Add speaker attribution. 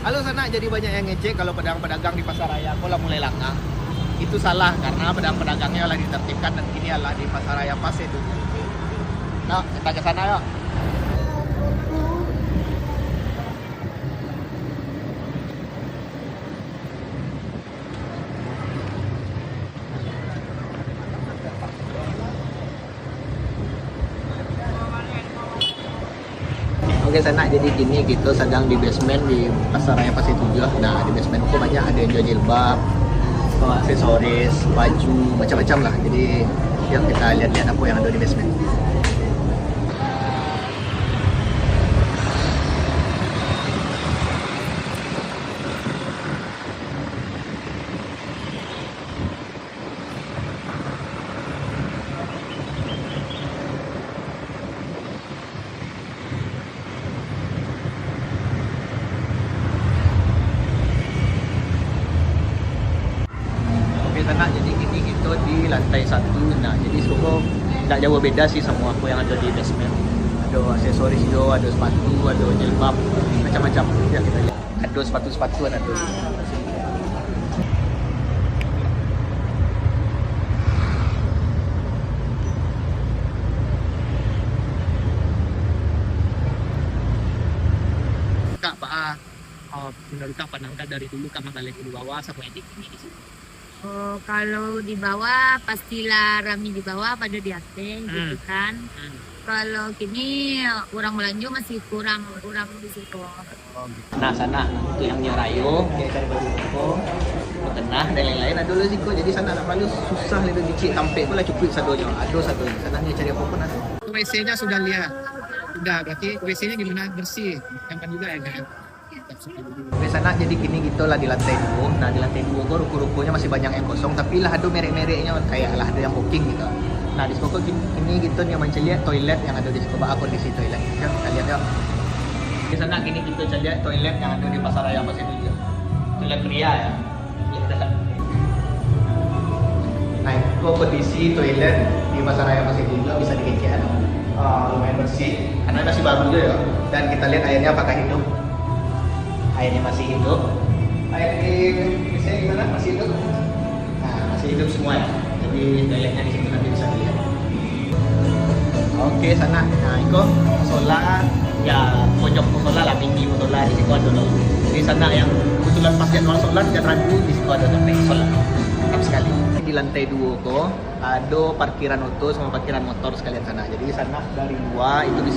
Speaker 1: Halo sana, jadi banyak yang ngecek kalau pedagang-pedagang di pasar raya kok lah mulai langka. Itu salah karena pedagang-pedagangnya lah ditertibkan dan kini adalah di pasar raya pas itu. Nah, kita ke sana yuk. Oke sana, jadi gini gitu sedang di basement di pasar raya Pasir Tujuh. Nah di basement itu banyak ada yang jual jilbab, aksesoris, baju, macam-macam lah. Jadi yuk kita lihat-lihat apa yang ada di basement. Oke sana, jadi gini gitu di lantai satu. Nah jadi semoga tidak jauh beda sih semua apa yang ada di basement. Ada aksesoris juga, ada sepatu, ada jilbab, macam-macam. Ya kita lihat. Ada sepatu-sepatu ada. Kak, Pak, menurut Kak pandangan Kak dari dulu Kak Magdalena di bawah sampai ini di sini.
Speaker 2: Oh, kalau di bawah pastilah rame di bawah pada di atas gitu kan. Kalau kini orang Melanjo masih kurang kurang di situ.
Speaker 1: Nah sana itu yang Nyorayo, kayak cari baju koko, tengah dan lain-lain ada dulu sih kok. Jadi sana nak lalu susah itu dicik tampil pula cukup sadonya, ada satu. Sana dia cari apa pun ada.
Speaker 3: WC-nya sudah lihat, sudah berarti WC-nya gimana bersih, yang kan juga ya kan.
Speaker 1: Di sana jadi gini gitu lah di lantai 2. Nah di lantai 2 kok ruko-rukonya masih banyak yang kosong, tapi lah ada merek-mereknya kayak lah ada yang booking gitu. Nah di Skoko gini gitu nih macam lihat toilet yang ada di Skoko, kondisi toilet. Ya kita lihat ya. Di sana gini gitu lihat toilet yang ada di pasar raya Pasir Tujuh. Toilet pria ya. Lihat. Nah itu kondisi toilet di pasar raya Pasir Tujuh bisa dikecek. Lumayan bersih karena masih baru juga ya. Dan kita lihat airnya apakah hidup. Airnya masih hidup. Air di biasanya gimana? Masih hidup? Nah, masih hidup semua ya. Jadi toiletnya di sini nanti bisa dilihat. Oke, sana. Nah, itu musola ya pojok musola lah, tinggi musola di situ ada loh. Jadi sana yang kebetulan pas jadwal sholat jangan ragu di situ ada tempat sholat. Mantap sekali. Di lantai 2 kok ada parkiran auto sama parkiran motor sekalian sana. Jadi sana dari luar itu bisa